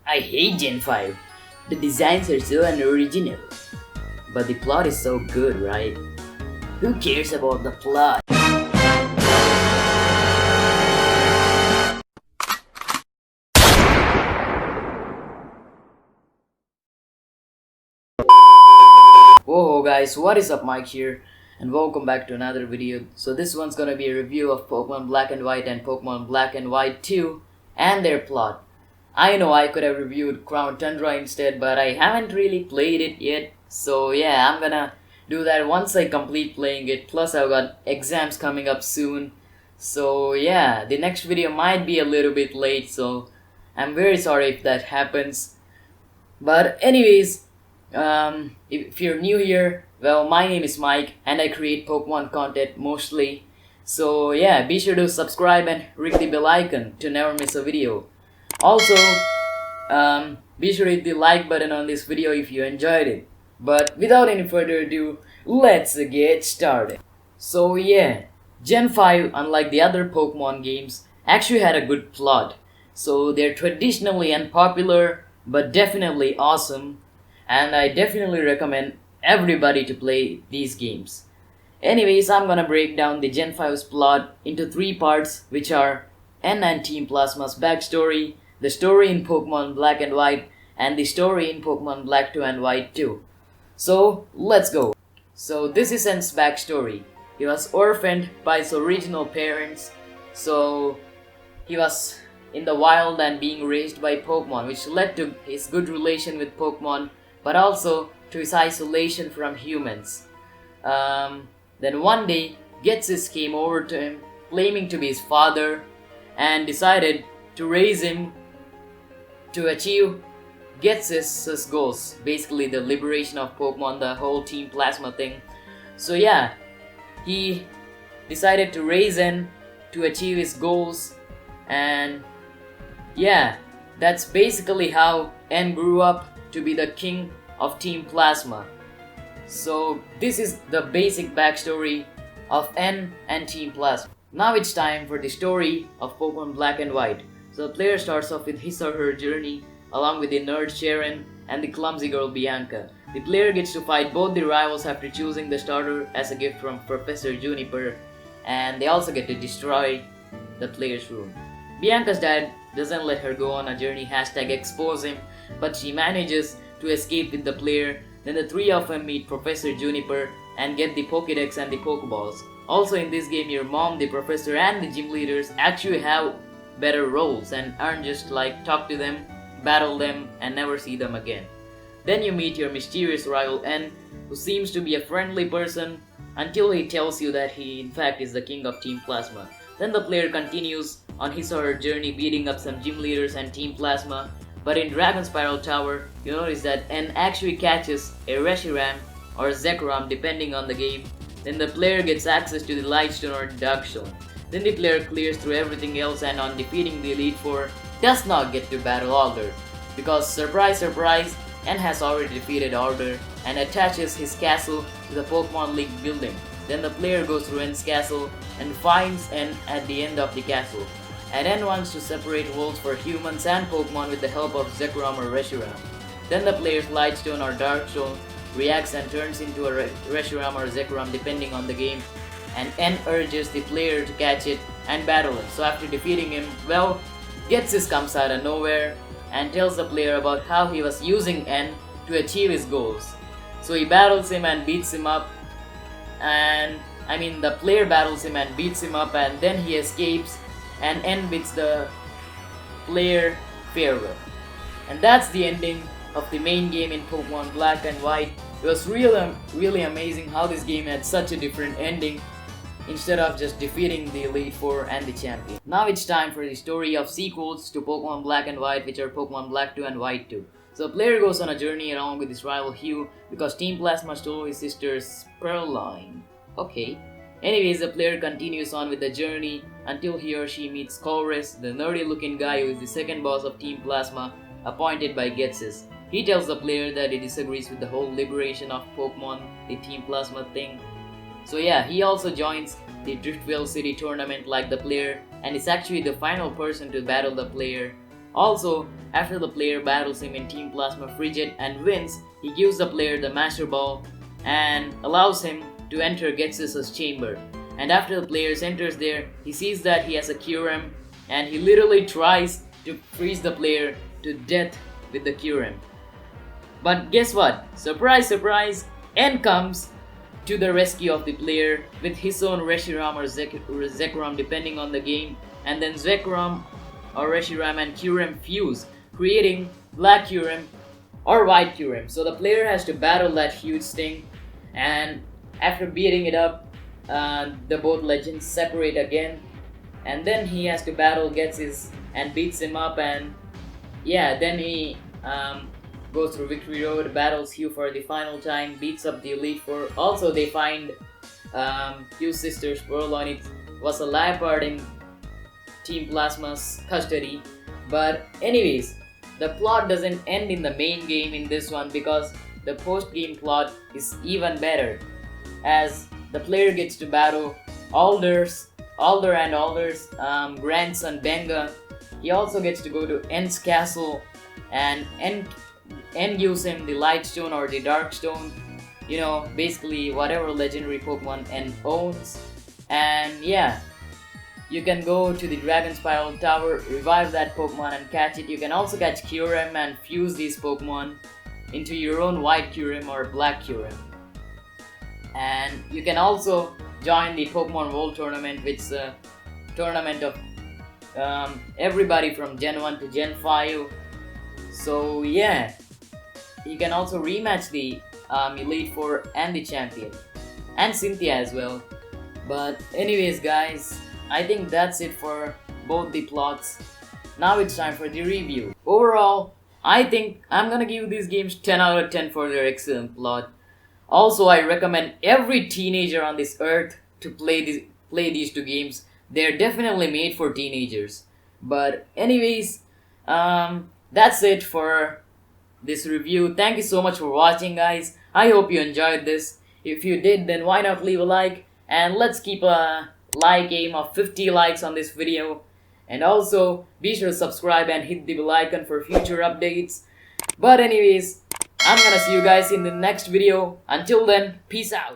I hate Gen 5. The designs are so unoriginal. But the plot is so good, right? Who cares about the plot? Whoa guys, what is up, Mike here, and welcome back to another video. So this one's gonna be a review of Pokemon Black and White and Pokemon Black and White 2 and their plot. I know I could have reviewed Crown Tundra instead, but I haven't really played it yet. So yeah, I'm gonna do that once I complete playing it. Plus I've got exams coming up soon. So yeah, the next video might be a little bit late, so I'm very sorry if that happens. But anyways, if you're new here, well, my name is Mike and I create Pokemon content mostly. So yeah, be sure to subscribe and ring the bell icon to never miss a video. Also, be sure to hit the like button on this video if you enjoyed it. But without any further ado, let's get started. So yeah, Gen 5, unlike the other Pokemon games, actually had a good plot. So they're traditionally unpopular, but definitely awesome. And I definitely recommend everybody to play these games. Anyways, I'm gonna break down the Gen 5's plot into 3 parts, which are N and Team Plasma's backstory, the story in Pokemon Black and White, and the story in Pokemon Black 2 and White 2. So, let's go. So this is N's backstory. He was orphaned by his original parents, so he was in the wild and being raised by Pokemon, which led to his good relation with Pokemon, but also to his isolation from humans. Then one day, Getsis came over to him, claiming to be his father, and decided to raise him to achieve Getsis' goals. Basically, the liberation of Pokemon, the whole Team Plasma thing. So yeah, he decided to raise N to achieve his goals, and yeah, that's basically how N grew up to be the king of Team Plasma. So this is the basic backstory of N and Team Plasma. Now it's time for the story of Pokemon Black and White. So the player starts off with his or her journey along with the nerd Sharon and the clumsy girl Bianca. The player gets to fight both the rivals after choosing the starter as a gift from Professor Juniper, and they also get to destroy the player's room. Bianca's dad doesn't let her go on a journey, #expose him, but she manages to escape with the player. Then the 3 of them meet Professor Juniper and get the Pokédex and the Pokeballs. Also in this game, your mom, the professor, and the gym leaders actually have better roles and aren't just like talk to them, battle them, and never see them again. Then you meet your mysterious rival N, who seems to be a friendly person until he tells you that he in fact is the king of Team Plasma. Then the player continues on his or her journey, beating up some gym leaders and Team Plasma. But in Dragon Spiral Tower, you notice that N actually catches a Reshiram or Zekrom depending on the game. Then the player gets access to the Lightstone or Darkstone. Then the player clears through everything else, and on defeating the Elite Four, does not get to battle Alder. Because surprise surprise, N has already defeated Alder and attaches his castle to the Pokemon League building. Then the player goes through N's castle and finds N at the end of the castle. And N wants to separate worlds for humans and Pokemon with the help of Zekrom or Reshiram. Then the player's Lightstone or Darkstone reacts and turns into a Reshiram or Zekrom depending on the game, and N urges the player to catch it and battle it. So after defeating him, well, Getsis comes out of nowhere and tells the player about how he was using N to achieve his goals. So he battles him and beats him up, and the player battles him and beats him up, and then he escapes and N bids the player farewell. And that's the ending of the main game in Pokemon Black and White. It was really amazing how this game had such a different ending instead of just defeating the Elite Four and the champion. Now it's time for the story of sequels to Pokemon Black and White, which are Pokemon Black 2 and White 2. So the player goes on a journey along with his rival Hugh because Team Plasma stole his sister's Pearline. Okay. Anyways, the player continues on with the journey until he or she meets Colress, the nerdy looking guy who is the second boss of Team Plasma, appointed by Getsis. He tells the player that he disagrees with the whole liberation of Pokemon, the Team Plasma thing. So yeah, he also joins the Driftvale City tournament like the player, and is actually the final person to battle the player Also, after the player battles him in Team Plasma Frigid and wins, he gives the player the Master Ball and allows him to enter Ghetsis' chamber. And after the player enters there, he sees that he has a Kyurem and he literally tries to freeze the player to death with the Kyurem. But guess what? Surprise, surprise! N comes to the rescue of the player with his own Reshiram or Zekrom depending on the game, and then Zekrom or Reshiram and Kyurem fuse, creating Black Kyurem or White Kyurem. So the player has to battle that huge thing, and after beating it up, the both legends separate again, and then he has to battle Ghetsis and beats him up, and yeah, then he goes through Victory Road, battles Hugh for the final time, beats up the Elite Four. Also, they find Hugh's sister's pearl on it. Was a leopard in Team Plasma's custody. But anyways, the plot doesn't end in the main game in this one because the post-game plot is even better, as the player gets to battle Alder and Alder's grandson Benga. He also gets to go to N's castle, and N gives him the Light Stone or the Dark Stone, you know, basically whatever legendary Pokemon N owns. And yeah, you can go to the Dragon Spiral Tower, revive that Pokemon and catch it. You can also catch Kyurem and fuse these Pokemon into your own White Kyurem or Black Kyurem. And you can also join the Pokemon World Tournament, which is a tournament of everybody from Gen 1 to Gen 5. So yeah, you can also rematch the Elite Four and the champion, and Cynthia as well. But anyways guys, I think that's it for both the plots. Now it's time for the review. Overall, I think I'm gonna give these games 10 out of 10 for their excellent plot. Also, I recommend every teenager on this earth to play these two games. They're definitely made for teenagers. But anyways, that's it for this review. Thank you so much for watching, guys. I hope you enjoyed this. If you did, then why not leave a like, and let's keep a like aim of 50 likes on this video. And also be sure to subscribe and hit the bell icon for future updates. But anyways, I'm gonna see you guys in the next video. Until then, peace out.